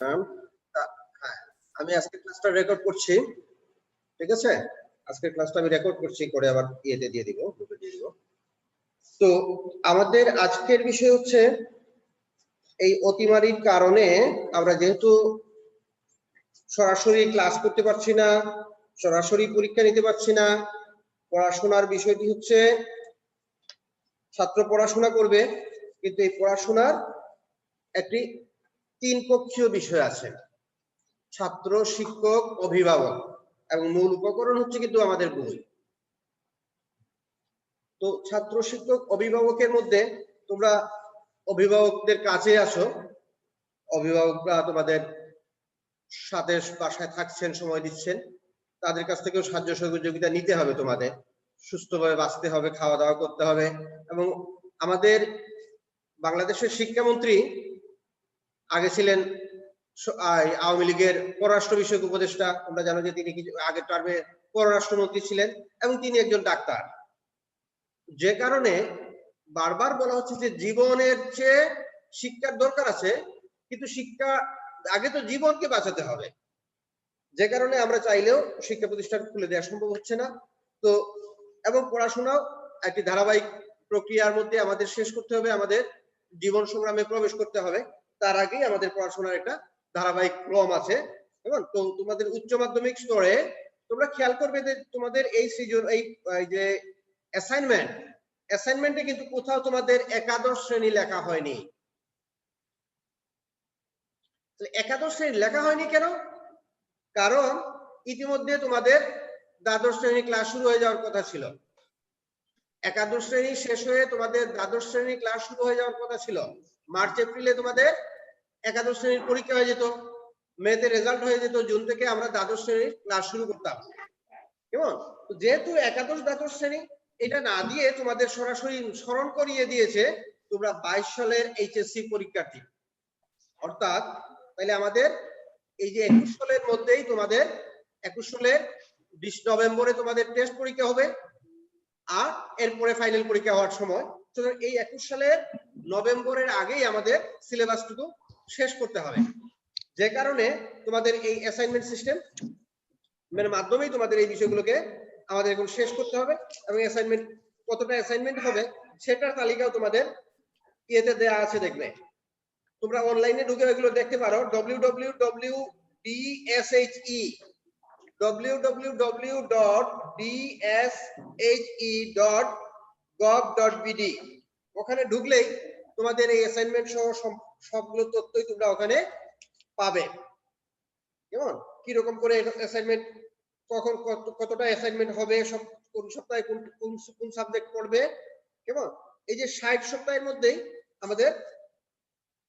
হ্যাঁ, আমি আজকে ক্লাসটা রেকর্ড করছি। ঠিক আছে, আজকের ক্লাসটা আমি রেকর্ড করছি, করে আবার ইয়েতে দিয়ে দিব, গ্রুপে দিয়ে দিব। তো আমাদের আজকের বিষয় হচ্ছে এই অতিমারির কারণে আমরা যেহেতু সরাসরি ক্লাস করতে পারছি না, সরাসরি পরীক্ষা নিতে পারছি না, পড়াশোনার বিষয়টি হচ্ছে ছাত্র পড়াশোনা করবে, কিন্তু এই পড়াশোনার একটি তিন পক্ষীয় বিষয় আছে, ছাত্র, শিক্ষক, অভিভাবক, এবং মূল উপকরণ হচ্ছে কিন্তু আমাদের বই। তো ছাত্র, শিক্ষক, অভিভাবকের মধ্যে তোমরা অভিভাবকদের কাছে আসো, অভিভাবকরা তোমাদের সাথে বাসায় থাকছেন, সময় দিচ্ছেন, তাদের কাছ থেকেও সাহায্য সহযোগিতা নিতে হবে, তোমাদের সুস্থভাবে বাঁচতে হবে, খাওয়া দাওয়া করতে হবে। এবং আমাদের বাংলাদেশের শিক্ষামন্ত্রী আগে ছিলেন আওয়ামী লীগের পররাষ্ট্র বিষয়ক উপদেষ্টা, তোমরা জানো যে তিনি আগের টার্মে পররাষ্ট্রমন্ত্রী ছিলেন, এবং তিনি একজন ডাক্তার। যে কারণে বারবার বলা হচ্ছে যে জীবনের চেয়ে শিক্ষার দরকার আছে, কিন্তু শিক্ষা আগে তো জীবনকে বাঁচাতে হবে। যে কারণে আমরা চাইলেও শিক্ষা প্রতিষ্ঠান খুলে দেওয়া সম্ভব হচ্ছে না। তো এবং পড়াশোনাও একটি ধারাবাহিক প্রক্রিয়ার মধ্যে আমাদের শেষ করতে হবে, আমাদের জীবন সংগ্রামে প্রবেশ করতে হবে, তার আগেই আমাদের পড়াশোনার একটা ধারাবাহিক ক্রম আছে। এবং তো তোমাদের উচ্চ মাধ্যমিক স্তরে তোমরা খেয়াল করবে যে তোমাদের এই সৃজন এই যে অ্যাসাইনমেন্টে কিন্তু কোথাও তোমাদের একাদশ শ্রেণী লেখা হয়নি। একাদশ শ্রেণী লেখা হয়নি কেন? কারণ ইতিমধ্যে তোমাদের দ্বাদশ শ্রেণী ক্লাস শুরু হয়ে যাওয়ার কথা ছিল, একাদশ শ্রেণী শেষ হয়ে তোমাদের দ্বাদশ শ্রেণী ক্লাস শুরু হয়ে যাওয়ার কথা ছিল। মার্চ এপ্রিলে তোমাদের একাদশ শ্রেণীর পরীক্ষা হয়ে যেত, মেতে রেজাল্ট হয়ে যেত, জুন থেকে আমরা দ্বাদশ শ্রেণীর ক্লাস শুরু করতাম। কেমন? যেহেতু একাদশ দ্বাদশ শ্রেণী এটা না দিয়ে তোমাদের সরাসরি স্মরণ করিয়ে দিয়েছে তোমরা 22 সালের এইচএসসি পরীক্ষার্থী। অর্থাৎ তাহলে আমাদের এই যে 21 সালের মধ্যেই তোমাদের 21 সালের 20 নভেম্বরে তোমাদের টেস্ট পরীক্ষা হবে, আর এরপরে ফাইনাল পরীক্ষা হওয়ার সময়। সুতরাং এই 21 সালের নভেম্বরের আগেই আমাদের সিলেবাসটুকু শেষ করতে হবে। যে কারণে তোমাদের এই অ্যাসাইনমেন্ট সিস্টেম মাধ্যমেই তোমাদের এই বিষয়গুলোকে আমাদের এখন শেষ করতে হবে, এবং অ্যাসাইনমেন্ট কতটা অ্যাসাইনমেন্ট হবে সেটার তালিকাও তোমাদের ইয়েতে দেওয়া আছে, দেখবে তোমরা অনলাইনে ঢুকে এগুলো দেখতে পারো। www.dsze.gov.bd ওখানে ঢুকলেই তোমাদের এই অ্যাসাইনমেন্ট সহ সবগুলো তথ্যই তোমরা ওখানে পাবে। কেমন? কি রকম করে অ্যাসাইনমেন্ট, কখন কতটা অ্যাসাইনমেন্ট হবে, সব কোন সপ্তাহে কোন সাবজেক্ট পড়বে। কেমন? এই যে 60 সপ্তাহের মধ্যেই আমাদের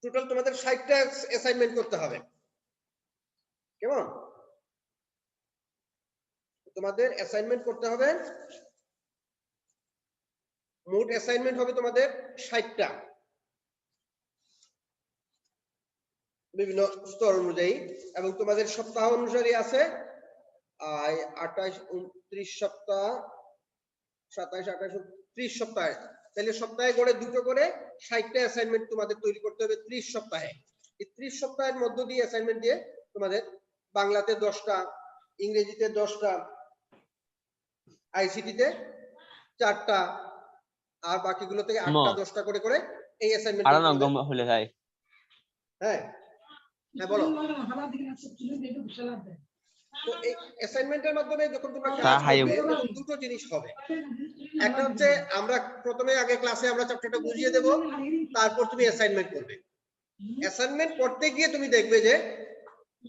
টোটাল তোমাদের 60টা অ্যাসাইনমেন্ট করতে হবে। কেমন? তোমাদের অ্যাসাইনমেন্ট করতে হবে, মোট অ্যাসাইনমেন্ট হবে তোমাদের 60টা, বিভিন্ন স্তর অনুযায়ী, এবং তোমাদের সপ্তাহ অনুসারে আছে 28, 29 সপ্তাহ, 27, 28, 30 সপ্তাহে। তাহলে সপ্তাহে গড়ে দুটো করে 60টা অ্যাসাইনমেন্ট তোমাদের তৈরি করতে হবে 30 সপ্তাহে। এই 30 সপ্তাহের মধ্য দিয়ে অ্যাসাইনমেন্ট দিয়ে তোমাদের বাংলাতে 10টা, ইংরেজিতে 10টা, আইসিটিতে 4টা, আর বাকিগুলো থেকে 8টা 10টা করে করে এই অ্যাসাইনমেন্ট হলে যায়। হ্যাঁ হ্যাঁ বলো। তো এই অ্যাসাইনমেন্টের মাধ্যমে যখন তোমরা কাজ করবে তখন দুটো জিনিস হবে। একটা হচ্ছে আমরা প্রথমে আগে ক্লাসে আমরা চ্যাপ্টারটা বুঝিয়ে দেব, তারপর তুমি অ্যাসাইনমেন্ট করবে। অ্যাসাইনমেন্ট করতে গিয়ে তুমি দেখবে যে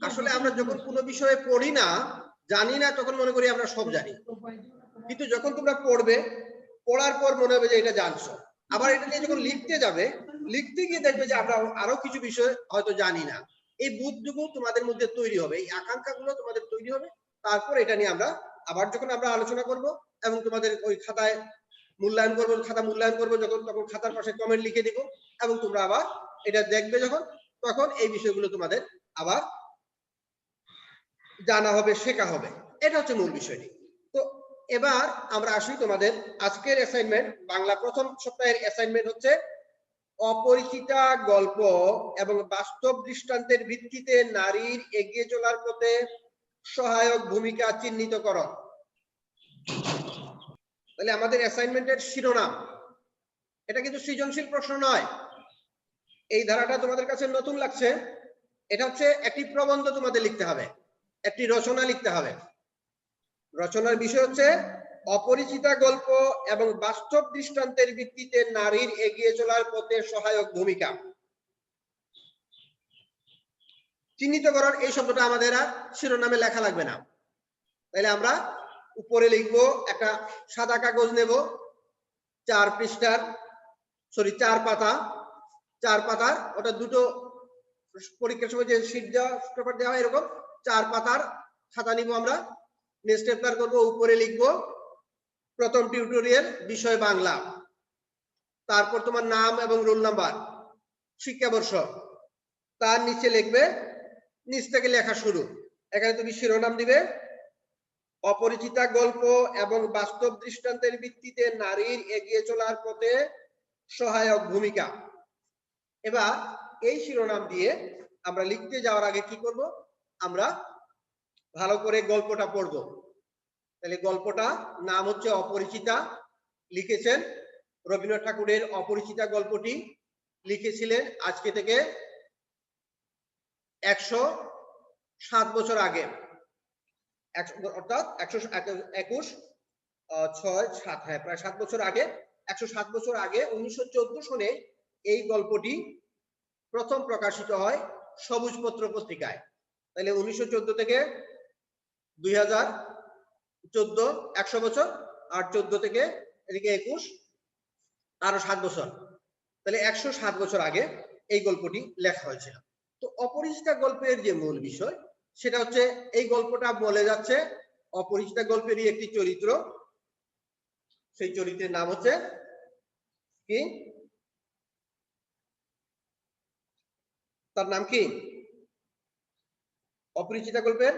আসলে আমরা যখন কোনো বিষয়ে পড়ি না, জানি না, তখন মনে করি আমরা সব জানি, কিন্তু যখন তোমরা পড়বে, পড়ার পর মনে হবে যে এটা জানছো। আবার এটা নিয়ে যখন লিখতে যাবে, লিখতে গিয়ে দেখবে যে আমরা আরো কিছু বিষয় হয়তো জানি না। এই বুদ্ধটুকু তোমাদের মধ্যে তৈরি হবে, এই আকাঙ্ক্ষাগুলো তোমাদের তৈরি হবে। তারপর এটা নিয়ে আমরা আবার যখন আমরা আলোচনা করব, এবং তোমাদের ওই খাতায় মূল্যায়ন করবো, খাতা মূল্যায়ন করবো যখন, তখন খাতার পাশে কমেন্ট লিখে দিব, এবং তোমরা আবার এটা দেখবে যখন, তখন এই বিষয়গুলো তোমাদের আবার জানা হবে, শেখা হবে। এটা হচ্ছে মূল বিষয়টি। তো এবার আমরা আসি তোমাদের আজকের অ্যাসাইনমেন্ট। বাংলা প্রথম সপ্তাহের অ্যাসাইনমেন্ট হচ্ছে অপরিচিতা গল্প এবং বাস্তব দৃষ্টান্তের ভিত্তিতে নারীর এগিয়ে চলার পথে সহায়ক ভূমিকা চিহ্নিত করো। তাহলে আমাদের অ্যাসাইনমেন্টের শিরোনাম, এটা কিন্তু সৃজনশীল প্রশ্ন নয়, এই ধারাটা তোমাদের কাছে নতুন লাগছে। এটা হচ্ছে একটি প্রবন্ধ তোমাদের লিখতে হবে, একটি রচনা লিখতে হবে। রচনার বিষয় হচ্ছে অপরিচিতা গল্প এবং বাস্তব দৃষ্টান্তের ভিত্তিতে নারীর এগিয়ে চলার পথে সহায়ক ভূমিকা। চিহ্নিতকরণ এই শব্দটা আমাদের আর শিরোনামে লেখা লাগবে না। তাহলে আমরা উপরে লিখবো, একটা সাদা কাগজ নেব, 4 পৃষ্ঠার, সরি 4 পাতা, 4 পাতার, ওটা দুটো পরীক্ষার সময় যে শীট দেওয়া পেপার দেওয়া হয় এরকম 4 পাতার খাতা নিব আমরা, নেক্সট অ্যাপ্লাই করব, উপরে লিখব প্রথম টিউটোরিয়াল বিষয় বাংলা, তারপর তোমার নাম এবং রোল নাম্বার, শিক্ষাবর্ষ, তার নিচে লিখবে, নিচ থেকে লেখা শুরু। এখানে তুমি শিরোনাম দিবে অপরিচিতা গল্প এবং বাস্তব দৃষ্টান্তের ভিত্তিতে নারীর এগিয়ে চলার পথে সহায়ক ভূমিকা। এবার এই শিরোনাম দিয়ে আমরা লিখতে যাওয়ার আগে কি করব, আমরা ভালো করে গল্পটা পড়ব। তাহলে গল্পটা নাম হচ্ছে অপরিচিতা, লিখেছেন রবীন্দ্রনাথ ঠাকুরের অপরিচিতা গল্পটি লিখেছিলেন আজকে থেকে 107 বছর আগে, অর্থাৎ 121 6 7, হ্যাঁ প্রায় 7 বছর আগে, 107 বছর আগে 1914 সনে এই গল্পটি প্রথম প্রকাশিত হয় সবুজপত্র পত্রিকায়। তাহলে 1914 থেকে 2014 100 বছর, আর 14 থেকে এদিকে 21 আরো 7 বছর, তাহলে 107 বছর আগে এই গল্পটি লেখা হয়েছিল। তো অপরিচিতা গল্পের যে মূল বিষয় সেটা হচ্ছে, এই গল্পটা বলে যাচ্ছে অপরিচিতা গল্পেরই একটি চরিত্র, সেই চরিত্রের নাম হচ্ছে কি, তার নাম কি, অপরিচিতা গল্পের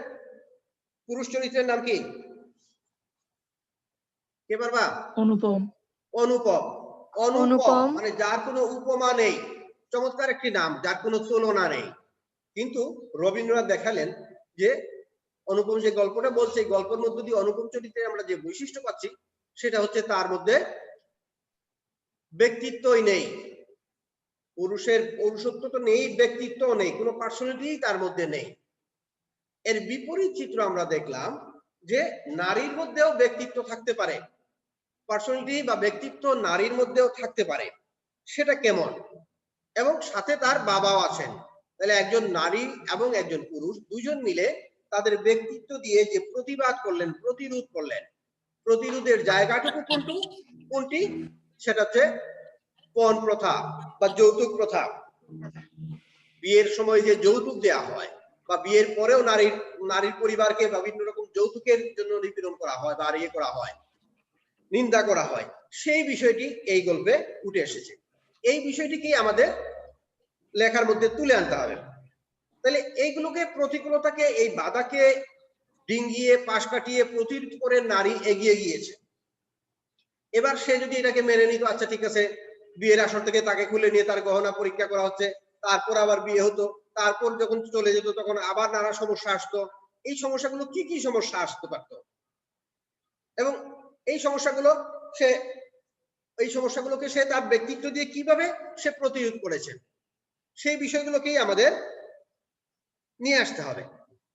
পুরুষ চরিত্রের নাম কি, কে পারবা? অনুপম। অনুপম, অনুপম মানে যার কোনো উপমা নেই, চমৎকার একটি নাম, যার কোনো তুলনা নেই। কিন্তু রবীন্দ্রনাথ দেখালেন যে অনুপম যে গল্পটা বলছে, গল্পের মধ্যে দিয়ে অনুপম চরিত্রে আমরা যে বৈশিষ্ট্য পাচ্ছি সেটা হচ্ছে তার মধ্যে ব্যক্তিত্বই নেই, পুরুষের পৌরুষত্ব তো নেই, ব্যক্তিত্ব নেই, কোনো পার্সোনালিটি তার মধ্যে নেই। এর বিপরীত চিত্র আমরা দেখলাম যে নারীর মধ্যেও ব্যক্তিত্ব থাকতে পারে, পার্সোনালিটি বা ব্যক্তিত্ব নারীর মধ্যেও থাকতে পারে, সেটা কেমন, এবং সাথে তার বাবাও আছেন। তাহলে একজন নারী এবং একজন পুরুষ দুজন মিলে তাদের ব্যক্তিত্ব দিয়ে যে প্রতিবাদ করলেন, প্রতিরোধ করলেন, প্রতিরোধের জায়গাটুকু কোনটি, সেটা হচ্ছে পণ প্রথা বা যৌতুক প্রথা। বিয়ের সময় যে যৌতুক দেওয়া হয় বা বিয়ের পরেও নারীর পরিবারকে বিভিন্ন রকম যৌতুকের জন্য নিপীড়ন করা হয় বা ইয়ে করা হয়, নিন্দা করা হয়, সেই বিষয়টি এই গল্পে উঠে এসেছে। এই বিষয়টিকে আমাদের লেখার মধ্যে তুলে আনতে হবে। তাহলে এইগুলোকে, প্রতিকূলতাকে, এই বাধাকে ডিঙ্গিয়ে পাশ কাটিয়ে প্রতিরোধ করে নারী এগিয়ে গিয়েছে। এবার সে যদি এটাকে মেনে নিত, আচ্ছা ঠিক আছে, বিয়ের আসর থেকে তাকে খুলে নিয়ে তার গহনা পরীক্ষা করা হচ্ছে, তারপর আবার বিয়ে হতো, তারপর যখন চলে যেত তখন আবার নানা সমস্যা আসতো। এই সমস্যাগুলো কি কি সমস্যা আসতে পারতো, এবং এই সমস্যাগুলোকে সে তার ব্যক্তিত্ব দিয়ে কিভাবে সে প্রতিরোধ করেছে, সেই বিষয়গুলোকেই আমাদের নিয়ে আসতে হবে।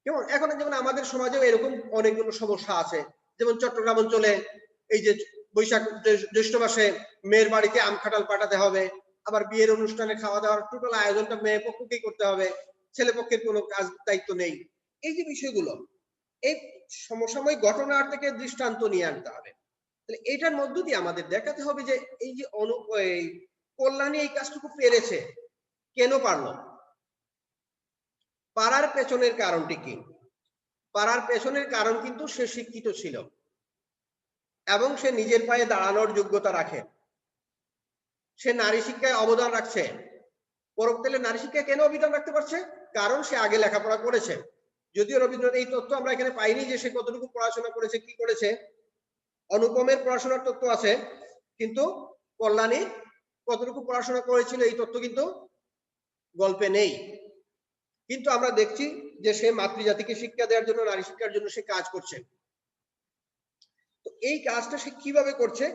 যেমন এখন যেমন আমাদের সমাজেও এরকম অনেকগুলো সমস্যা আছে, যেমন চট্টগ্রাম অঞ্চলে এই যে বৈশাখ জ্যৈষ্ঠ মাসে মেয়ের বাড়িতে আম কাঁঠাল পাঠাতে হবে, আবার বিয়ের অনুষ্ঠানে খাওয়া দাওয়ার টোটাল আয়োজনটা মেয়ে পক্ষকেই করতে হবে, ছেলে পক্ষের কোনো কাজ দায়িত্ব নেই। এই যে বিষয়গুলো, এই সমসাময়িক ঘটনার থেকে দৃষ্টান্ত নিয়ে আনতে হবে। তাহলে এটার মধ্য দিয়ে আমাদের দেখাতে হবে যে এই যে কল্যাণী এই কাজটুকু পেরেছে, কেন পারলো, পারার পেছনের কারণটি কি। পারার পেছনের কারণ কিন্তু সে শিক্ষিত ছিল এবং সে নিজের পায়ে দাঁড়ানোর যোগ্যতা রাখে, সে নারী শিক্ষায় অবদান রাখছে। পরবর্তীতে নারী শিক্ষায় কেন অবদান রাখতে পারছে, কারণ সে আগে লেখাপড়া করেছে। যদিও রবীন্দ্রনাথ এই তথ্য আমরা এখানে পাইনি যে সে কতটুকু পড়াশোনা করেছে, কি করেছে। অনুপমের পড়াশোনার তথ্য আছে, কিন্তু কল্যাণী কতটুকু পড়াশোনা করেছিল এই তথ্য কিন্তু গল্পে নেই। কিন্তু আমরা দেখছি যে সে মাতৃজাতিকে শিক্ষা দেওয়ার জন্য, নারী শিক্ষার জন্য সে কাজ করছে। তো এই কাজটা সে কিভাবে করছে,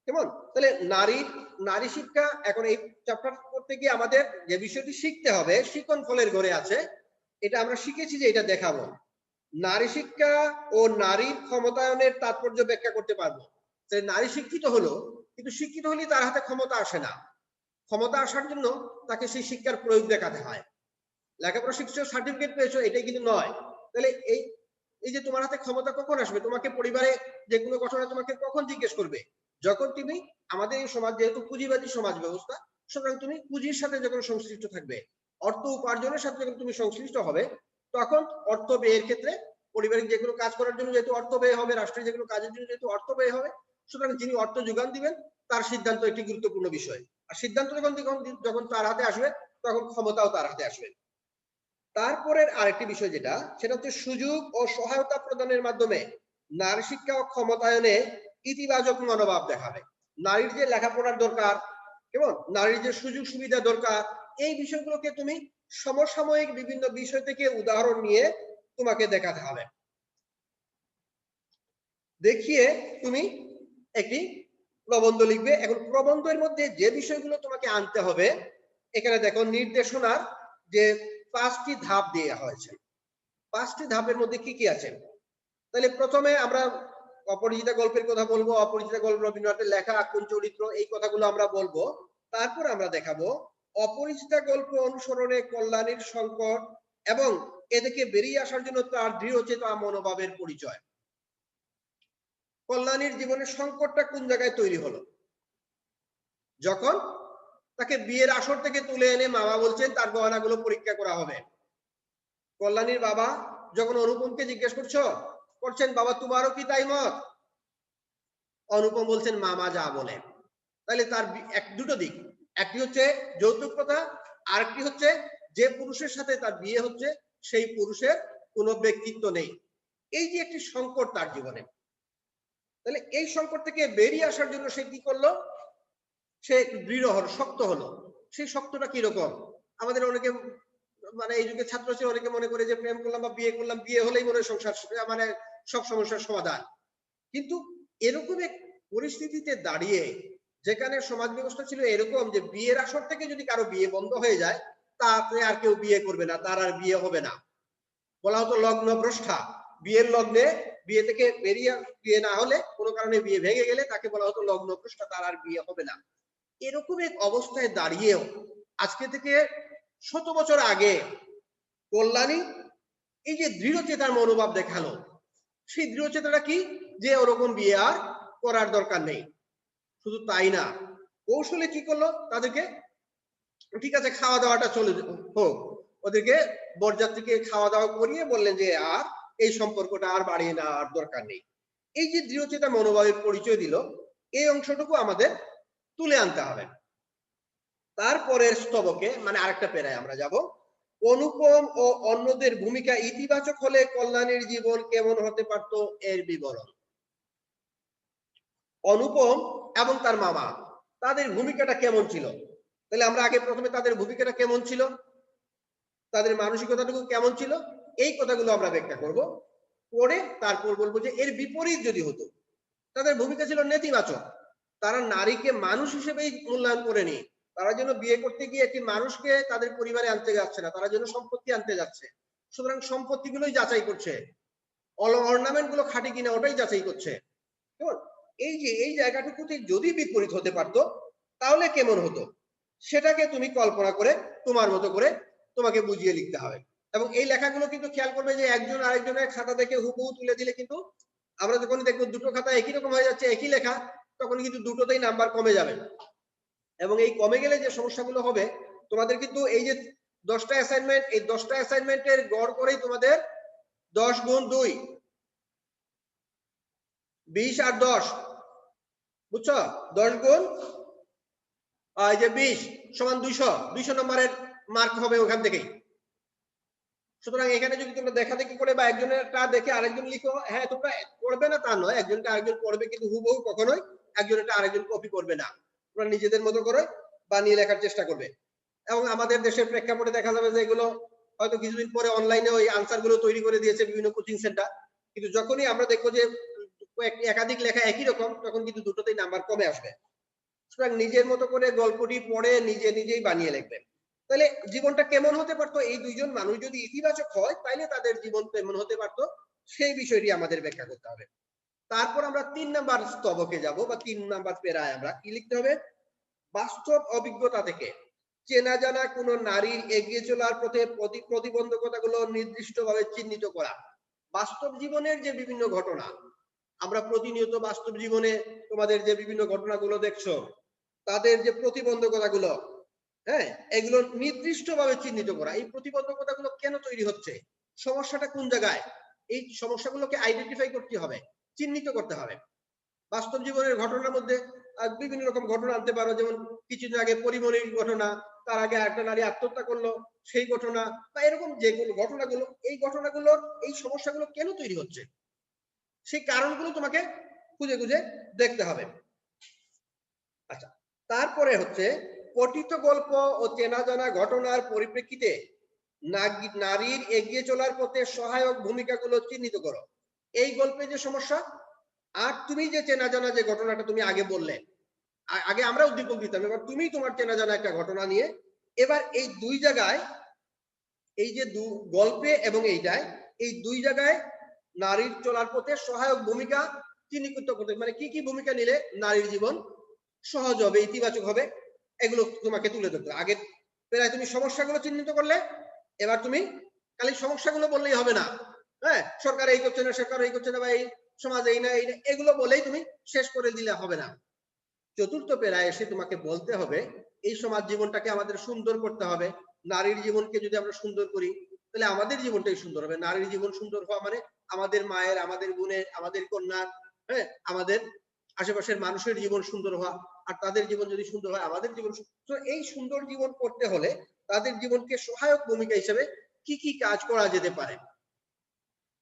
কেমন? তাহলে নারী শিক্ষা, এখন এই চ্যাপ্টার করতে গিয়ে আমাদের যে বিষয়টি শিখতে হবে, শিকন ফলের ঘরে আছে, এটা আমরা শিখেছি যে এটা দেখাবো। নারী শিক্ষা ও নারীর ক্ষমতায়নের তাৎপর্য ব্যাখ্যা করতে পারবো। নারী শিক্ষিত হলো, কিন্তু শিক্ষিত হলেই তার হাতে ক্ষমতা আসে না। ক্ষমতা আসার জন্য তাকে সেই শিক্ষার প্রয়োগ দেখাতে হয়। লেখাপড়া শিখছো, সার্টিফিকেট পেয়েছো, এটাই কিন্তু নয়। তাহলে এই যে তোমার হাতে ক্ষমতা কখন আসবে? তোমাকে পরিবারে যে কোনো ঘটনা তোমাকে কখন জিজ্ঞেস করবে? যখন তুমি, আমাদের এই সমাজ যেহেতু পুঁজিবাদী সমাজ ব্যবস্থা, সুতরাং তুমি পুঁজির সাথে যখন সংশ্লিষ্ট থাকবে, অর্থ উপার্জনের সাথে যখন তুমি সংশ্লিষ্ট হবে, তখন অর্থ ব্যয়ের ক্ষেত্রে, পরিবারিক যে কোনো কাজ করার জন্য যেহেতু অর্থ ব্যয় হবে, রাষ্ট্রের যে কোনো কাজের জন্য যেহেতু অর্থ ব্যয় হবে, সুতরাং যিনি অর্থ যোগান দিবেন তার সিদ্ধান্ত একটি গুরুত্বপূর্ণ বিষয়। আর সিদ্ধান্ত যখন তার হাতে আসবে, তখন ক্ষমতাও তার হাতে আসবে। তারপরের আরেকটি বিষয় যেটা, সেটা হচ্ছে সুযোগ ও সহায়তা প্রদানের মাধ্যমে নারী শিক্ষা ও ক্ষমতায়নে ইতিবাচক মনোভাব দেখাবে। নারীর যে লেখাপড়ার দরকার, কেমন, নারীর যে সুযোগ সুবিধা দরকার, এই বিষয়গুলোকে তুমি সমসাময়িক বিভিন্ন বিষয় থেকে উদাহরণ নিয়ে তোমাকে দেখাতে হবে। দেখিয়ে তুমি একটি প্রবন্ধ লিখবে। এখন প্রবন্ধের মধ্যে যে বিষয়গুলো তোমাকে আনতে হবে, এখানে দেখো নির্দেশনার যে 5টি ধাপ দেওয়া হয়েছে। 5টি ধাপের মধ্যে কি কি আছে? তাহলে প্রথমে আমরা অপরিচিতা গল্পের কথা বলবো, অপরিচিতা গল্প রবীন্দ্রনাথের লেখা, কোন চরিত্র, এই কথাগুলো আমরা বলবো। তারপর আমরা দেখাবো অপরিচিতা গল্প অনুসরণে কল্যাণীর সংকট এবং এ থেকে বেরিয়ে আসার জন্য তার দৃঢ়চেতা মনোভাবের পরিচয়। কল্যাণীর জীবনের সংকটটা কোন জায়গায় তৈরি হলো? যখন তাকে বিয়ের আসর থেকে তুলে এনে মামা বলছেন তার গহনাগুলো পরীক্ষা করা হবে। কল্যাণীর বাবা যখন অনুপমকে জিজ্ঞেস করছেন, বাবা তোমারও কি তাই মত? অনুপম বলছেন মামা যা বলে। তাহলে তার দুটো দিক, একটি হচ্ছে যৌতুক প্রথা, আরেকটি হচ্ছে যে পুরুষের সাথে তার বিয়ে হচ্ছে সেই পুরুষের কোনো ব্যক্তিত্ব নেই। এই যে একটি সংকট তার জীবনে, তাহলে এই সংকট থেকে বেরিয়ে আসার জন্য সে কি করলো? সে দৃঢ় হলো, শক্ত হলো। সেই শক্তটা কিরকম? আমাদের অনেকে, মানে এই যুগে ছাত্র ছিল, অনেকে মনে করে যে প্রেম করলাম বা বিয়ে করলাম, বিয়ে হলেই মনে হয় সংসার, মানে সব সমস্যার সমাধান। কিন্তু এরকম এক পরিস্থিতিতে দাঁড়িয়ে, যেখানে সমাজ ব্যবস্থা ছিল এরকম যে বিয়ের আসর থেকে যদি কারো বিয়ে বন্ধ হয়ে যায়, তাতে আর কেউ বিয়ে করবে না, তার আর বিয়ে হবে না। বলা হতো লগ্ন ভ্রষ্টা। বিয়ের লগ্নে, বিয়ে থেকে বেরিয়ে, বিয়ে না হলে, কোনো কারণে বিয়ে ভেঙে গেলে তাকে বলা হতো লগ্ন ভ্রষ্টা, তার আর বিয়ে হবে না। এরকম এক অবস্থায় দাঁড়িয়েও আজকে থেকে 100 বছর আগে কল্যাণী এই যে দৃঢ়চেতার মনোভাব দেখালো, সেই দৃঢ়চেতাটা কি? যে ওরকম বিয়ে আর করার দরকার নেই। শুধু তাই না, কৌশলে কি করলো? তাদেরকে, ঠিক আছে খাওয়া দাওয়াটা চলে হোক, ওদেরকে বরযাত্রীকে খাওয়া দাওয়া করিয়ে বললেন যে আর এই সম্পর্কটা আর বাড়িয়ে নেওয়ার দরকার নেই। এই যে দৃঢ়চেতা মনোভাবের পরিচয় দিল, এই অংশটুকু আমাদের তুলে আনতে হবে। তারপরের স্তবকে, মানে আরেকটা পেরায় আমরা যাব, অনুপম ও অন্যদের ভূমিকা ইতিবাচক হলে কল্যাণীর জীবন কেমন হতে পারত এর বিবরণ। অনুপম এবং তার মামা, তাদের ভূমিকাটা কেমন ছিল? তাহলে আমরা আগে প্রথমে তাদের ভূমিকাটা কেমন ছিল, তাদের মানসিকতাটুকু কেমন ছিল, এই কথাগুলো আমরা ব্যাখ্যা করব। পরে তারপর বলবো যে এর বিপরীত যদি হতো। তাদের ভূমিকা ছিল নেতিবাচক। তারা নারীকে মানুষ হিসেবেই মূল্যায়ন করেনি। তারা যেন বিয়ে করতে গিয়ে একটি মানুষকে তাদের পরিবারে আনতে যাচ্ছে না, তারা যেন সম্পত্তি আনতে যাচ্ছে। সুতরাং সম্পত্তিগুলোই যাচাই করছে, অর্নামেন্ট গুলো খাঁটি কিনা ওটাই যাচাই করছে। এই যে এই জায়গাটুকুতে যদি বিপরীত হতে পারতো, তাহলে কেমন হতো? সেটাকে তুমি কল্পনা করে তোমার মতো করে তোমাকে বুঝিয়ে লিখতে হবে। এবং এই লেখাগুলো কিন্তু খেয়াল করবে যে একজন আরেকজনের খাতা দেখে হুবহু তুলে দিলে কিন্তু, আমরা যখন দেখবো দুটো খাতা একই রকম হয়ে যাচ্ছে, একই লেখা, তখন কিন্তু দুটোতেই নাম্বার কমে যাবে। এবং এই কমে গেলে যে সমস্যাগুলো হবে, তোমাদের কিন্তু এই যে 10টা অ্যাসাইনমেন্ট, এই 10টা অ্যাসাইনমেন্টের গড় করেই তোমাদের 10 গুণ 2 20 আর 10, বুঝছো? 10 গুণ এই যে 20 সমান 200 নম্বরের মার্ক হবে ওখান থেকেই। সুতরাং এখানে যদি তোমরা দেখা দেখি করে বা একজনেরটা দেখে আরেকজন লিখো, হ্যাঁ তোমরা পড়বে না তা নয়, একজনটা আরেকজন পড়বে, কিন্তু হুবহু কখনোই একজনেরটা আরেকজন কপি করবে না। তোমরা নিজেদের মতো করে বানিয়ে লেখার চেষ্টা করবে। এবং আমাদের দেশের প্রেক্ষাপটে দেখা যাবে যে এগুলো হয়তো কিছুদিন পরে অনলাইনে ওই আনসার গুলো তৈরি করে দিয়েছে বিভিন্ন কোচিং সেন্টার, কিন্তু যখনই আমরা দেখবো যে একাধিক লেখা একই রকম, তখন কিন্তু দুটোতেই নাম্বার কমে আসবে। সুতরাং নিজের মতো করে গল্পটি পড়ে নিজে নিজেই বানিয়ে লিখবেন। তাহলে জীবনটা কেমন হতে পারতো, এই দুইজন মানুষ যদি ইতিবাচক হয় তাহলে তাদের জীবন কেমন হতে পারতো সেই বিষয়টি আমাদের ব্যাখ্যা করতে হবে। তারপর আমরা 3 নাম্বার স্তবকে যাব, বা 3 নাম্বার পেরায় আমরা কি লিখতে হবে, বাস্তব অভিজ্ঞতা থেকে চেনা জানা কোনো নারীর এগিয়ে চলার পথে প্রতিবন্ধকতাগুলো নির্দিষ্টভাবে চিহ্নিত করা। বাস্তব জীবনের যে বিভিন্ন ঘটনা, আমরা প্রতিনিয়ত বাস্তব জীবনে তোমাদের যে বিভিন্ন ঘটনাগুলো দেখছো, তাদের যে প্রতিবন্ধকতাগুলো, হ্যাঁ, এগুলো নির্দিষ্টভাবে চিহ্নিত করা। এই প্রতিবন্ধকতাগুলো কেন তৈরি হচ্ছে, সমস্যাটা কোন জায়গায়, এই সমস্যাগুলোকে আইডেন্টিফাই করতে হবে, চিহ্নিত করতে হবে। বাস্তব জীবনের ঘটনার মধ্যে বিভিন্ন রকম ঘটনা আনতে পারো, যেমন কিছুদিন আগে পরিমণির ঘটনা, তার আগে একটা নারী আত্মহত্যা করলো সেই ঘটনা, বা এরকম যেগুলো ঘটনাগুলো, এই ঘটনাগুলোর এই সমস্যাগুলো কেন তৈরি হচ্ছে সেই কারণগুলো তোমাকে খুঁজে খুঁজে দেখতে হবে। আচ্ছা, তারপরে হচ্ছে পঠিত গল্প ও চেনা জানা ঘটনার পরিপ্রেক্ষিতে নারীর এগিয়ে চলার পথে সহায়ক ভূমিকাগুলো চিহ্নিত করো। এই গল্পে যে সমস্যা আর তুমি যে চেনা জানা যে ঘটনাটা তুমি আগে বললে, আগে আমরা উদ্দীপক দিতাম, এবার তুমি তোমার চেনা জানা একটা ঘটনা নিয়ে এবার এই দুই জায়গায়, এই যে গল্পে এবং এইটায়, এই দুই জায়গায় নারীর চলার পথে সহায়ক ভূমিকা চিহ্নিত করতে, মানে কি কি ভূমিকা নিলে নারীর জীবন সহজ হবে, ইতিবাচক হবে, এগুলো তোমাকে তুলে ধরতে। আগে প্রায় তুমি সমস্যাগুলো চিহ্নিত করলে, এবার তুমি খালি সমস্যাগুলো বললেই হবে না, হ্যাঁ, সরকার এই করছে না, সরকার এই করছে না, বা এই সমাজ এই না, এই না, এগুলো বলেই তুমি শেষ করে দিলে হবে না। চতুর্থ পেরায় এসে তোমাকে বলতে হবে এই সমাজ জীবনটাকে আমাদের সুন্দর করতে হবে। নারীর জীবনকে যদি আমরা সুন্দর করি তাহলে আমাদের জীবনটাই সুন্দর হবে। নারীর জীবন সুন্দর হওয়া মানে আমাদের মায়ের, আমাদের বোনের, আমাদের কন্যার, হ্যাঁ, আমাদের আশেপাশের মানুষের জীবন সুন্দর হওয়া, আর তাদের জীবন যদি সুন্দর হয় আমাদের জীবন। তো এই সুন্দর জীবন করতে হলে তাদের জীবনকে সহায়ক ভূমিকা হিসেবে কি কি কাজ করা যেতে পারে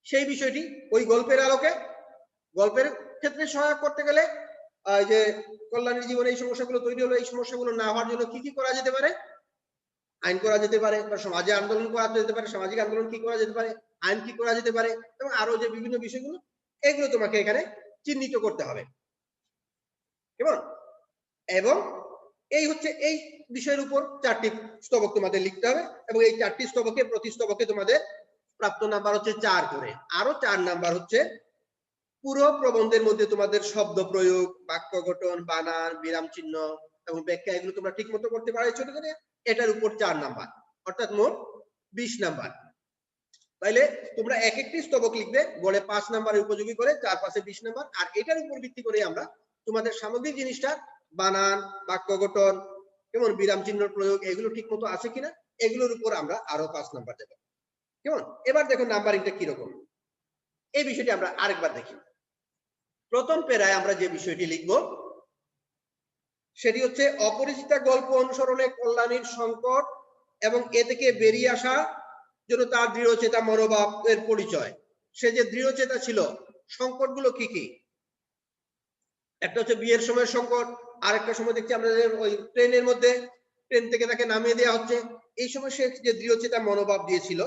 সেই বিষয়টি ওই গল্পের আলোকে, গল্পের ক্ষেত্রে সহায়ক করতে গেলে যে কল্যাণীর জীবনে এই সমস্যাগুলো তৈরি হলো, এই সমস্যাগুলো না হওয়ার জন্য কি কি করা যেতে পারে, আইন করা যেতে পারে, বা সমাজে আন্দোলন করা যেতে পারে, সামাজিক আন্দোলন কি করা যেতে পারে, আইন কি করা যেতে পারে, এবং আরো যে বিভিন্ন বিষয়গুলো, এগুলো তোমাকে এখানে চিহ্নিত করতে হবে। কেমন? এবং এই হচ্ছে এই বিষয়ের উপর 4টি স্তবক তোমাদের লিখতে হবে, এবং এই 4টি স্তবকে প্রতি স্তবকে তোমাদের প্রাপ্ত নাম্বার হচ্ছে 4 করে। আরো 4 নাম্বার হচ্ছে পুরো প্রবন্ধের মধ্যে তোমাদের শব্দ প্রয়োগ, বাক্য গঠন, বানান, বিরাম চিহ্ন এবং ব্যাখ্যা, এগুলো তোমরা ঠিক মতো করতে পারো ছোট করে, এটার উপর 4 নাম্বার, অর্থাৎ মোট 20 নাম্বার। তাইলে তোমরা এক একটি স্তবক লিখবে, গড়ে 5 নাম্বারের উপযোগী করে 4 5 20 নাম্বার। আর এটার উপর ভিত্তি করে আমরা তোমাদের সামগ্রিক জিনিসটা, বানান, বাক্য গঠন, কেমন, বিরাম চিহ্ন প্রয়োগ, এগুলো ঠিক মতো আছে কিনা, এগুলোর উপর আমরা আরো 5 নাম্বার দেব। কেমন? এবার দেখো নাম্বারিংটা কিরকম, এই বিষয়টি আমরা আরেকবার দেখি। প্রথম পেরায় আমরা যে বিষয়টি লিখব সেটি হচ্ছে অপরিচিতা গল্প অনুসরণে কল্যাণীর সংকট এবং এ থেকে বেরিয়ে আসা জন্য তার দৃঢ়চেতা মনোভাবের পরিচয়। সে যে দৃঢ়চেতা ছিল, সংকটগুলো কি কি, একটা হচ্ছে বিয়ের সময় সংকট, আরেকটা সময় দেখছি আমরা ওই ট্রেনের মধ্যে, ট্রেন থেকে তাকে নামিয়ে দেওয়া হচ্ছে, এই সময় সে যে দৃঢ়চেতা মনোভাব দিয়েছিল,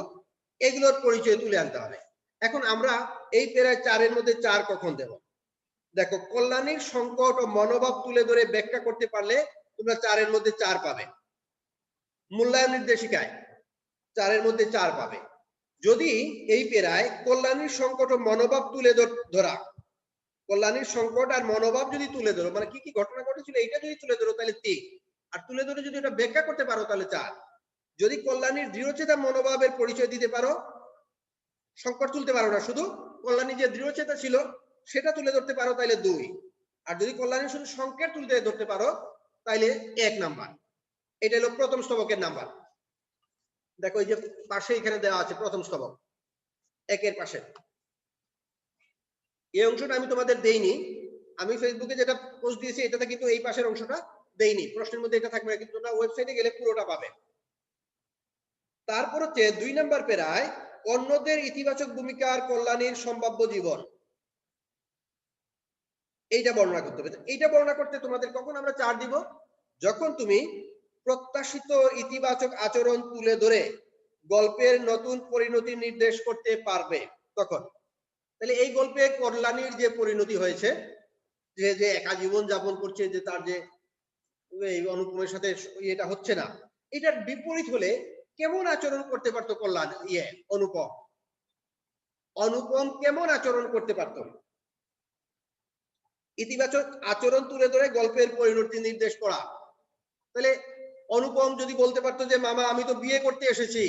এগুলোর পরিচয় তুলে আনতে হবে। এখন আমরা এই পেরায় 4-এর মধ্যে 4 কখন দেব, দেখো কল্যাণীর সংকট ও মনোভাব তুলে ধরে ব্যাখ্যা করতে পারলে তোমরা 4-এর মধ্যে 4 পাবে। মূল্যায়ন নির্দেশিকায় 4-এর মধ্যে 4 পাবে। যদি এই পেরায় কল্যাণীর সংকট ও মনোভাব তুলে ধরা, কল্যাণীর সংকট আর মনোভাব যদি তুলে ধরো, মানে কি কি ঘটনা ঘটেছিল এটা যদি তুলে ধরো তাহলে 3, আর তুলে ধরে যদি এটা ব্যাখ্যা করতে পারো তাহলে 4। যদি কল্যাণীর দৃঢ়চেতা মনোভাবের পরিচয় দিতে পারো, সংকট তুলতে পারো না, শুধু কল্যাণী যে দৃঢ়চেতা ছিল সেটা তুলে ধরতে পারো তাহলে 2, আর যদি কল্যাণী শুধু সংকেত তুলতে ধরতে পারো তাহলে 1 নাম্বার। এটা হলো প্রথম স্তবকের নাম্বার। দেখো এই যে পাশে এখানে দেওয়া আছে প্রথম স্তবক 1-এর পাশে, এই অংশটা আমি তোমাদের দেইনি, আমি ফেসবুকে যেটা পোস্ট দিয়েছি এটাতে কিন্তু এই পাশের অংশটা দেইনি, প্রশ্নের মধ্যে এটা থাকবে, কিন্তু তোমরা ওয়েবসাইটে গেলে পুরোটা পাবে। তারপর হচ্ছে 2 নাম্বার পেরায় অন্যদের ইতিবাচক ভূমিকার কল্যাণীর সম্ভাব্য জীবন, এইটা বর্ণনা করতে হবে। এইটা বর্ণনা করতে তোমাদের কখন আমরা 4 দিব, যখন তুমি প্রত্যাশিত ইতিবাচক আচরণ তুলে ধরে গল্পের নতুন পরিণতি নির্দেশ করতে পারবে তখন। তাহলে এই গল্পে কল্যাণীর যে পরিণতি হয়েছে, যে যে একা জীবন যাপন করছে, যে তার যে এই অনুপমের সাথে এটা হচ্ছে না, এটার বিপরীত হলে কেমন আচরণ করতে পারতো কল্যাণ, অনুপম অনুপম কেমন আচরণ করতে পারতো? ইতিবাচক আচরণ তুলে ধরে গল্পের পরিণতি নির্দেশ করা। তাহলে অনুপম যদি বলতে পারতো যে মামা আমি তো বিয়ে করতে এসেছি,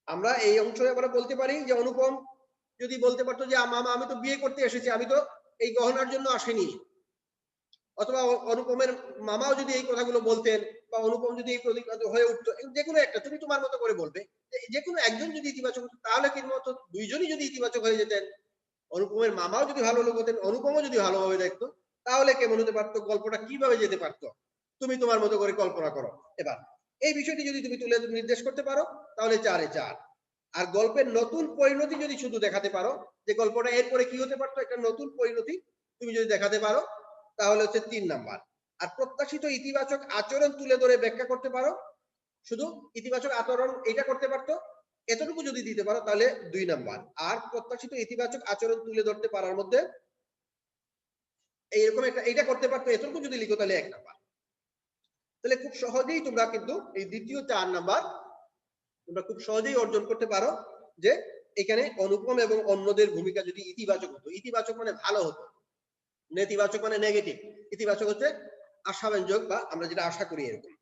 আমরা এই অংশে আমরা বলতে পারি যে অনুপম যদি বলতে পারতো যে মামা আমি তো বিয়ে করতে এসেছি, আমি তো এই গহনার জন্য আসিনি। অথবা অনুপমের মামাও যদি এই কথাগুলো বলতেন, বা অনুপম যদি এই প্রতিবাদ হয়ে উঠতো, যে কোনো একটা, তুমি তোমার মতো করে বলবে, যে কোনো একজন যদি ইতিবাচক, তাহলে কিন্তু দুইজনই যদি ইতিবাচক হয়ে যেতেন, অনুপমের মামাও যদি ভালো লোক হতেন, অনুপমও যদি ভালোভাবে দেখতো, তাহলে কেমন হতে পারতো, গল্পটা কিভাবে যেতে পারতো, তুমি তোমার মতো করে কল্পনা করো। এবার এই বিষয়টি যদি তুমি তুলে নির্দেশ করতে পারো, তাহলে 4-এ 4। আর গল্পের নতুন পরিণতি যদি শুধু দেখাতে পারো, যে গল্পটা এরপরে কি হতে পারতো, একটা নতুন পরিণতি তুমি যদি দেখাতে পারো, তাহলে হচ্ছে 3 নাম্বার। আর প্রত্যাশিত ইতিবাচক আচরণ তুলে ধরে ব্যাখ্যা করতে পারো, শুধু ইতিবাচক আচরণ এটা করতে পারতো, এতটুকু যদি দিতে পারো তাহলে 2 নাম্বার। আর প্রত্যাশিত ইতিবাচক আচরণ তুলে ধরতে পারার মধ্যে এইরকম একটা এটা করতে পারতো, এতটুকু যদি লিখো তাহলে 1 নাম্বার। তাহলে খুব সহজেই তোমরা কিন্তু এই দ্বিতীয় 4 নাম্বার তোমরা খুব সহজেই অর্জন করতে পারো, যে এখানে অনুপম এবং অন্যদের ভূমিকা যদি ইতিবাচক হতো, ইতিবাচক মানে ভালো হতো, নেতিবাচক মানে নেগেটিভ, ইতিবাচক হচ্ছে আশাব্যঞ্জক, বা আমরা যেটা আশা করি এরকম।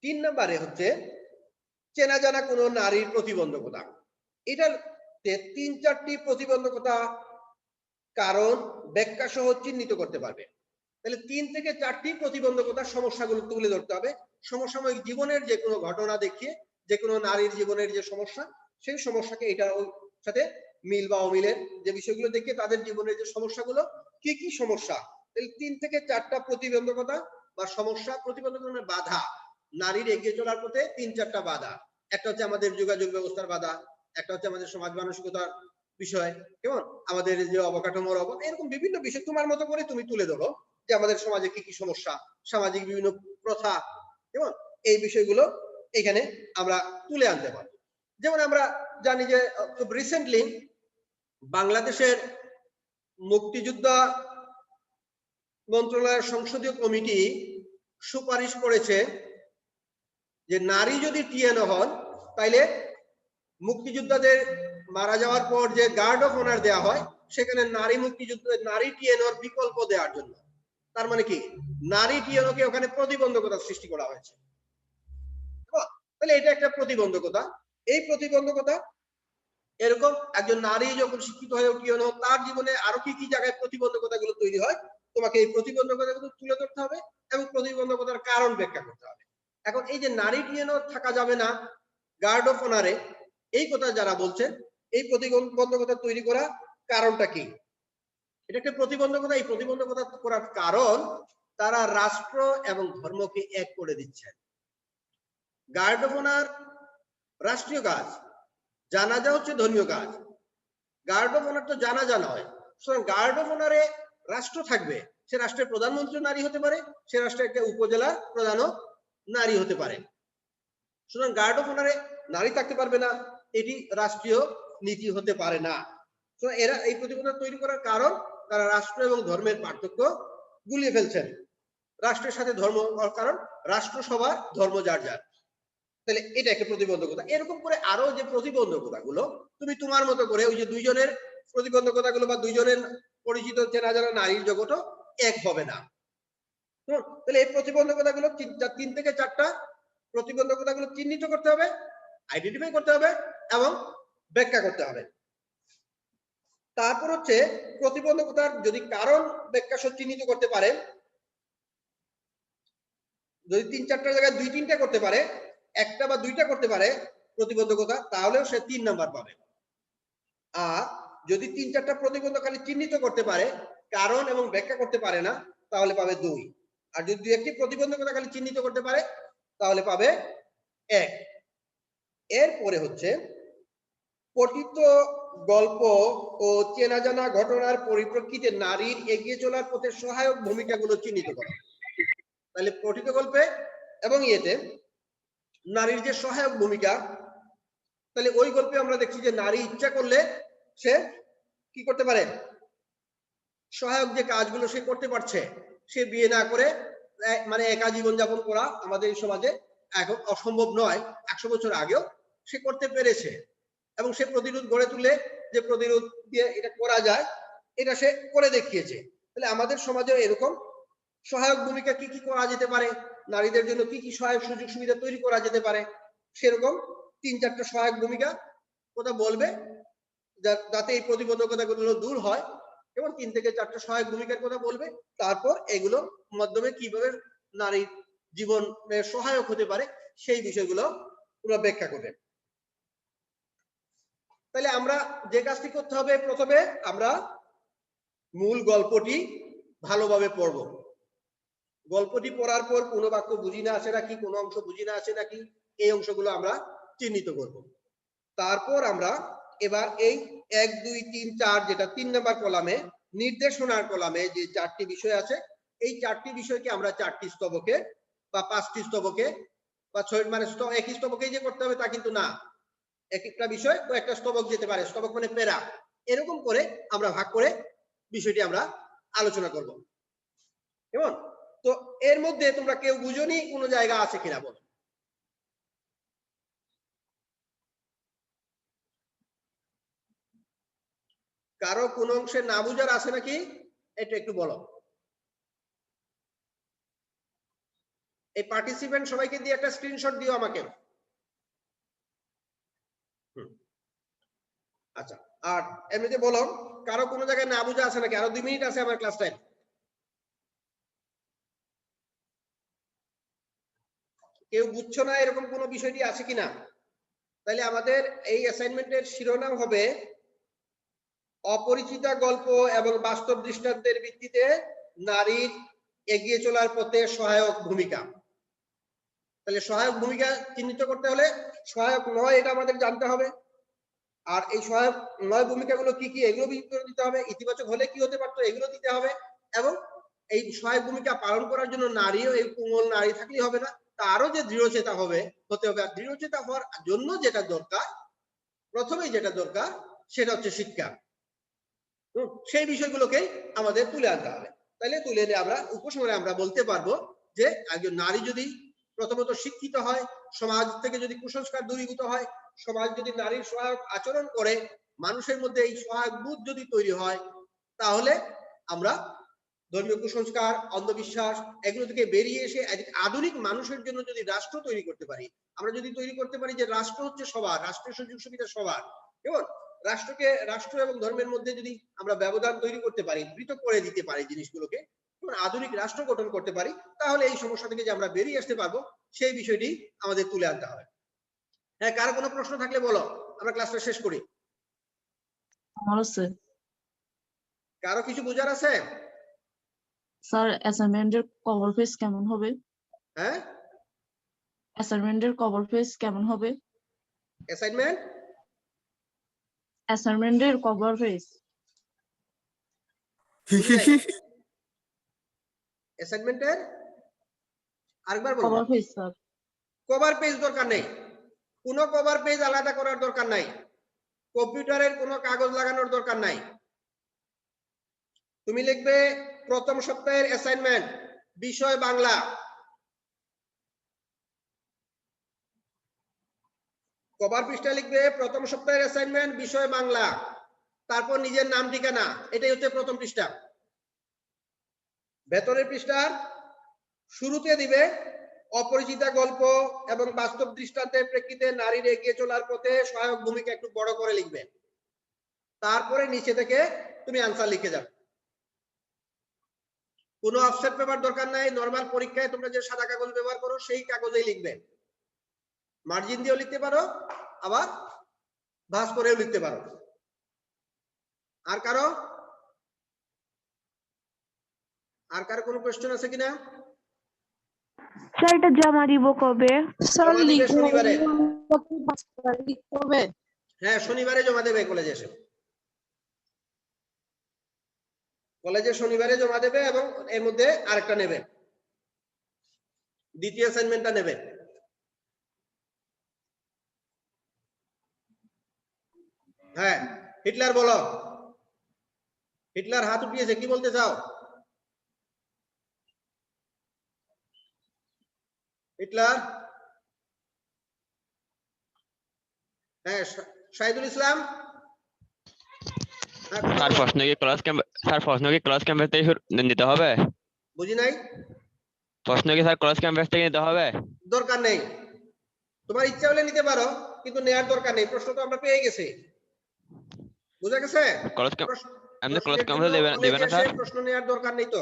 3 নম্বরে হচ্ছে চেনা জানা কোনো নারীর প্রতিবন্ধকতা। এটার 3-4টি প্রতিবন্ধকতা কারণ ব্যাখ্যা সহ চিহ্নিত করতে পারবে। তাহলে 3 থেকে 4টি প্রতিবন্ধকতার সমস্যাগুলো তুলে ধরতে হবে, সমসাময়িক জীবনের যে কোনো ঘটনা দেখিয়ে, যে কোনো নারীর জীবনের যে সমস্যা, সেই সমস্যাকে এটা ওই সাথে মিল বা অমিলের যে বিষয়গুলো দেখিয়ে তাদের জীবনের যে সমস্যাগুলো, কি কি সমস্যা, তাহলে 3 থেকে 4টা প্রতিবন্ধকতা বা সমস্যা, প্রতিবন্ধকতা মানে বাধা, নারীর এগিয়ে চলার পথে 3-4টা বাধা। একটা হচ্ছে আমাদের যোগাযোগ ব্যবস্থার বাধা, একটা হচ্ছে আমাদের সমাজ মানসিকতার বিষয়, কেমন আমাদের যে অবকাঠামোর অভাব, এরকম বিভিন্ন বিষয় তোমার মতো করে তুমি তুলে ধরো, যে আমাদের সমাজে কি কি সমস্যা, সামাজিক বিভিন্ন প্রথা, কেমন এই বিষয়গুলো এখানে আমরা তুলে আনতে পারি। যেমন আমরা জানি যে খুব রিসেন্টলি বাংলাদেশের মুক্তিযোদ্ধা মন্ত্রণালয়ের সংসদীয় কমিটি সুপারিশ করেছে যে নারী যদি টিএনও হন, তাইলে মুক্তিযোদ্ধাদের মারা যাওয়ার পর যে গার্ড অফ অনার দেওয়া হয়, সেখানে নারী মুক্তিযোদ্ধাদের নারী টিএনওর বিকল্প দেওয়ার জন্য। তার মানে কি, নারী টিএনওকে ওখানে প্রতিবন্ধকতা সৃষ্টি করা হয়েছে। তাহলে এটা একটা প্রতিবন্ধকতা। এই প্রতিবন্ধকতা এরকম একজন নারী যখন শিক্ষিত হয়ে টিএনও, তার জীবনে আরো কি কি জায়গায় প্রতিবন্ধকতাগুলো তৈরি হয়, তোমাকে এই প্রতিবন্ধকতাগুলো তুলে ধরতে হবে এবং প্রতিবন্ধকতার কারণ ব্যাখ্যা করতে হবে। এখন এই যে নারী টিএনও থাকা যাবে না গার্ড অফ অনারে, এই কথা যারা বলছেন, এই প্রতিবন্ধকতা তৈরি করা কারণটা কি? এটা একটা প্রতিবন্ধকতা। এই প্রতিবন্ধকতা করার কারণ তারা রাষ্ট্র এবং ধর্মকে এক করে দিচ্ছেন। গার্ড অফ অনার রাষ্ট্রীয় কাজ, জানাজা হচ্ছে ধর্মীয় কাজ। গার্ড অফ অনার তো জানাজা নয়। সুতরাং গার্ড অফ অনারে রাষ্ট্র থাকবে, সে রাষ্ট্রের প্রধানমন্ত্রী নারী হতে পারে, সে রাষ্ট্রের একটা উপজেলা প্রধানও নারী হতে পারে। সুতরাং গার্ড অফ অনারে নারী থাকতে পারবে না, এটি রাষ্ট্রীয় নীতি হতে পারে না। তো এরা এই প্রতিবন্ধকতা তৈরি করার কারণ তারা রাষ্ট্র এবং ধর্মের পার্থক্য গুলিয়ে ফেলছেন। রাষ্ট্রের সাথে ধর্ম, কারণ রাষ্ট্রসভা ধর্ম যার যার। তাহলে এটা একটা প্রতিবন্ধকতা। এরকম করে আরো যে প্রতিবন্ধকতা গুলো তুমি তোমার মতো করে, ওই যে দুইজনের প্রতিবন্ধকতা গুলো বা দুইজনের পরিচিত চেনা জানা নারীর জগৎও এক হবে না। তাহলে এই প্রতিবন্ধকতা গুলো 3 থেকে 4টা প্রতিবন্ধকতা গুলো চিহ্নিত করতে হবে, আইডেন্টিফাই করতে হবে এবং ব্যাখ্যা করতে হবে। তারপর হচ্ছে প্রতিবন্ধকতার যদি কারণ ব্যাখ্যা চিহ্নিত করতে পারে, যদি 3-4টা জায়গায় 2-3টা করতে পারে, একটা বা 2টা করতে পারে প্রতিবন্ধকতা, তাহলেও সে 3 নাম্বার পাবে। আর যদি 3-4টা প্রতিবন্ধক খালি চিহ্নিত করতে পারে, কারণ এবং ব্যাখ্যা করতে পারে না, তাহলে পাবে 2। আর যদি 2-একটি প্রতিবন্ধকতা খালি চিহ্নিত করতে পারে, তাহলে পাবে 1। এরপরে হচ্ছে পঠিত গল্প ও চেনা জানা ঘটনার পরিপ্রেক্ষিতে নারীর এগিয়ে চলার পথে সহায়ক ভূমিকাগুলো চিহ্নিত করা। তাহলে পঠিত গল্পে এবং ইয়েতে নারীর যে সহায়ক ভূমিকা, তাহলে ওই গল্পে আমরা দেখছি যে নারী ইচ্ছা করলে সে কি করতে পারে, সহায়ক যে কাজগুলো সে করতে পারছে। সে বিয়ে না করে মানে একা জীবনযাপন করা আমাদের এই সমাজে এখন অসম্ভব নয়, 100 বছর আগেও সে করতে পেরেছে এবং সে প্রতিরোধ গড়ে তুলে যে প্রতিরোধ দিয়ে এটা করা যায় এটা সে করে দেখিয়েছে। তাহলে আমাদের সমাজে এরকম সহায়ক ভূমিকা কি কি করা যেতে পারে, নারীদের জন্য কি কি সহায়ক সুযোগ সুবিধা তৈরি করা যেতে পারে, সেরকম 3-4টা সহায়ক ভূমিকা কথা বলবে যাতে এই প্রতিবন্ধকতাগুলো দূর হয়, এবং 3 থেকে 4টা সহায়ক ভূমিকার কথা বলবে। তারপর এগুলোর মাধ্যমে কিভাবে নারীর জীবনে সহায়ক হতে পারে সেই বিষয়গুলো পুরো ব্যাখ্যা করবে। তাহলে আমরা যে কাজটি করতে হবে, প্রথমে আমরা মূল গল্পটি ভালোভাবে পড়ব। গল্পটি পড়ার পর কোনো বাক্য বুঝি না আসে নাকি, কোনো অংশ বুঝি না আসে নাকি, এই অংশগুলো আমরা চিহ্নিত করব। তারপর আমরা এবার এই 1, 2, 3, 4 যেটা 3 নাম্বার কলামে নির্দেশনার কলামে যে 4টি বিষয় আছে, এই 4টি বিষয়কে আমরা 4টি স্তবকে বা 5টি স্তবকে বা 6 মানে একই স্তবকেই যে করতে হবে তা কিন্তু না, এক একটা বিষয় তো একটা স্তবক যেতে পারে, স্তবক মানে প্যারা, এরকম করে আমরা ভাগ করে বিষয়টি আমরা আলোচনা করব। কেমন? তো এর মধ্যে তোমরা কেউ বুঝোনি কোনো জায়গা আছে কিনা বলো? কারো কোন অংশে না বুঝার আছে নাকি, এটা একটু বলো। এই পার্টিসিপেন্ট সবাইকে দিয়ে একটা স্ক্রিনশট দিও আমাকে। আচ্ছা, আর এমনিতে বলো কারো কোনো জায়গায় না বুঝা আছে নাকি? আরো 2 মিনিট আছে আমার ক্লাস টাইম। কেউ বুঝছো না এরকম কোনো বিষয়টি আছে কিনা? তাহলে আমাদের এই অ্যাসাইনমেন্টের শিরোনাম হবে অপরিচিতা গল্প এবং বাস্তব দৃষ্টান্তের ভিত্তিতে নারীর এগিয়ে চলার পথে সহায়ক ভূমিকা। তাহলে সহায়ক ভূমিকা চিহ্নিত করতে হলে সহায়ক নয় এটা আমাদের জানতে হবে, আর এই সহায়ক নয় ভূমিকাগুলো কি কি এগুলো দিতে হবে, ইতিবাচক হলে কি হতে পারতো এগুলো দিতে হবে, এবং এই সহায়ক ভূমিকা পালন করার জন্য নারীও এই কোমল নারী থাকলেই হবে না, তারও যে দৃঢ়চেতা হতে হবে। আর দৃঢ়চেতা হওয়ার জন্য যেটা দরকার, প্রথমেই যেটা দরকার সেটা হচ্ছে শিক্ষা। সেই বিষয়গুলোকে আমাদের তুলে আনতে হবে। তাহলে তুলে এনে আমরা উপসংহারে আমরা বলতে পারবো যে একজন নারী যদি প্রথমত শিক্ষিত হয়, সমাজ থেকে যদি কুসংস্কার দূরীভূত হয়, সমাজ যদি নারীর সহায়ক আচরণ করে, মানুষের মধ্যে এই সহায়ক বোধ যদি তৈরি হয়, তাহলে আমরা ধর্মীয় কুসংস্কার, অন্ধবিশ্বাস এগুলো থেকে বেরিয়ে এসে আধুনিক মানুষের জন্য যদি রাষ্ট্র তৈরি করতে পারি, আমরা যদি তৈরি করতে পারি যে রাষ্ট্র হচ্ছে সবার, রাষ্ট্রের সুযোগ সুবিধা সবার, কেমন? রাষ্ট্র এবং ধর্মের মধ্যে যদি আমরা ব্যবধান তৈরি করতে পারি, পৃথক করে দিতে পারি জিনিসগুলোকে, আধুনিক রাষ্ট্র গঠন করতে পারি, তাহলে এই সমস্যা থেকে যে আমরা বেরিয়ে আসতে পারবো সেই বিষয়টি আমাদের তুলে আনতে হবে। হ্যাঁ, কারো কোনো প্রশ্ন থাকলে বলো, আমরা ক্লাসটা শেষ করি। কারো কিছু বোঝার আছে? স্যার অ্যাসাইনমেন্টের কভার পেজ কেমন হবে? হ্যাঁ, অ্যাসাইনমেন্টের কভার পেজ কেমন হবে? অ্যাসাইনমেন্টের কভার পেজ অ্যাসাইনমেন্টের আরেকবার বলবো। Cover page sir. Cover page দরকার নেই, কোনো কভার পেজ আলাদা করার দরকার নাই, কম্পিউটারের কোনো কাগজ লাগানোর দরকার নাই। তুমি লিখবে প্রথম সপ্তাহের অ্যাসাইনমেন্ট, বিষয় বাংলা, কভার পৃষ্ঠা লিখবে প্রথম সপ্তাহের অ্যাসাইনমেন্ট, বিষয় বাংলা, তারপর নিজের নাম ঠিকানা, এটাই হচ্ছে প্রথম পৃষ্ঠা। ভেতরের পৃষ্ঠার শুরুতে দিবে অপরিচিতা গল্প এবং বাস্তব দৃষ্টান্তের প্রেক্ষিতে নারীর এগিয়ে চলার পথে সহায়ক ভূমিকা একটু বড় করে লিখবে, তারপরে নিচে থেকে তুমি আনসার লিখে যাবে। কোনো অফসেট পেপার দরকার নাই, নরমাল পরীক্ষায় তোমরা যে সাদা কাগজ ব্যবহার করো সেই কাগজেই লিখবে, মার্জিন দিয়েও লিখতে পারো, আবার ভাঁজ করেও লিখতে পারো। আর কারো কোনো কোশ্চেন আছে কিনা? স্যার এটা জমা দিব কবে? স্যার শনিবারে। হ্যাঁ, শনিবারে জমা দেবে কলেজে এসে। কলেজে শনিবারে জমা দেবে এবং এর মধ্যে আরেকটা নেবে। দ্বিতীয় অ্যাসাইনমেন্টটা নেবে। হ্যাঁ, হিটলার বলো। হিটলার হাত উঠিয়েছে, কি বলতে চাও? হিটলার? হ্যাঁ, শাহিদুল ইসলাম। হ্যাঁ, কথা স্যার বলো। প্রশ্ন কি ক্লাস ক্যাম্পাস থেকে নিতে হবে? বুঝি নাই। প্রশ্ন কি স্যার ক্লাস ক্যাম্পাস থেকে নিতে হবে? দরকার নেই, তোমার ইচ্ছা হলে নিতে পারো, কিন্তু নেয়ার দরকার নেই। প্রশ্ন তো আমরা পেয়ে গেছি, বুঝা গেছে? ক্লাস এমনি ক্লাস প্রশ্নের ক্যাম্পাস জন্য দিবে কলেজে না এসে স্যার? প্রশ্ন নেওয়ার দরকার নেই তো।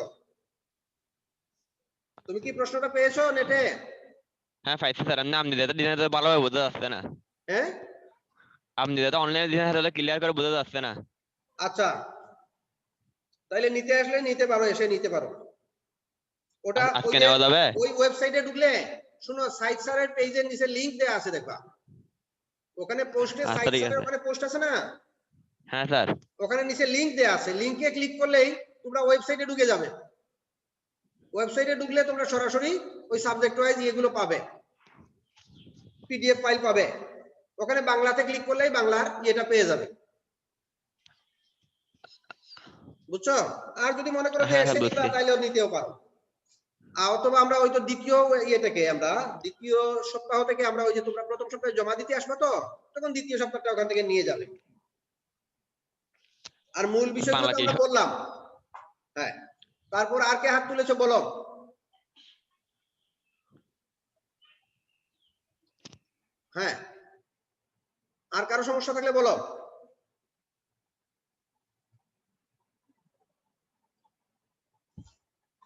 তুমি কি প্রশ্নটা পেয়েছো নেটে? হ্যাঁ পাইছি স্যার, এমনি আপনি যেটা দিনে তো ভালোভাবে বোঝা যাচ্ছে না। হ্যাঁ, আপনি যেটা অনলাইনে দিনে তাহলে ক্লিয়ার করে বোঝা যাচ্ছে না। আচ্ছা, তাইলে নিতে আসলে নিতে পারো, এসে নিতে পারো। ওটা ওই আজকে যে নেওয়া যাবে? ওই ওয়েবসাইটে ঢুকলে শুনো, সাইট স্যারের পেজের নিচে লিংক দেয়া আছে, দেখবা ওখানে পোস্টে, আচ্ছা সাইট ঠিক স্যারের আছে। ওখানে পোস্ট আছে না, হ্যাঁ স্যার। ওখানে নিচে লিংক দেয়া আছে। লিংকে ক্লিক করলেই তোমরা ওয়েবসাইটে ঢুকে যাবে। ওয়েবসাইটে ঢুকলে তোমরা সরাসরি ওই সাবজেক্ট ওয়াইজ এগুলো পাবে, পিডিএফ ফাইল পাবে। ওখানে বাংলাতে ক্লিক করলেই বাংলার এটা পেয়ে যাবে, বুঝছো? আর যদি মনে করো যে হ্যাঁ এসে হ্যাঁ নিবা, বুঝছি। তাইলেও নিতেও পারো। অথবা আমরা ওই তো দ্বিতীয় থেকে আমরা দ্বিতীয় সপ্তাহ থেকে আমরা ওই যে তোমরা প্রথম সপ্তাহে জমা দিতে আসবে, তো তখন দ্বিতীয় সপ্তাহটা ওখান থেকে নিয়ে যাবে। আর মূল বিষয়গুলো বাংলা তো কি আমরা বললাম। হ্যাঁ, তারপর আর কে হাত তুলেছো বলো? হ্যাঁ, আর কারো সমস্যা থাকলে বলো।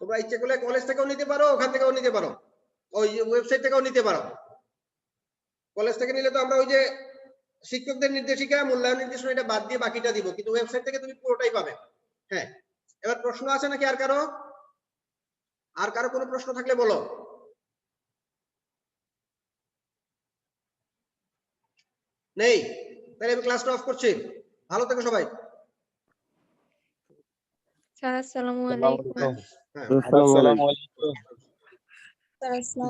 তোমরা ইচ্ছে করলে কলেজ থেকেও নিতে পারো, ওখান থেকেও নিতে পারো, ওই ওয়েবসাইট থেকেও নিতে পারো। কলেজ থেকে নিলে তো আমরা ওই যে শিক্ষকদের নির্দেশিকা, মূল্যায়ন নির্দেশনা, এটা বাদ দিয়ে বাকিটা দিব, কিন্তু ওয়েবসাইট থেকে তুমি পুরোটাই পাবে। হ্যাঁ, এবার প্রশ্ন আছে নাকি আর কারো? আর কারো কোনো প্রশ্ন থাকলে বলো। নেই? তাহলে আমি ক্লাসটা অফ করছি। ভালো থেকো সবাই। স্যার আসসালামু আলাইকুম। হ্যাঁ, হ্যাঁ। আসসালামু আলাইকুম। স্যার আসসালামু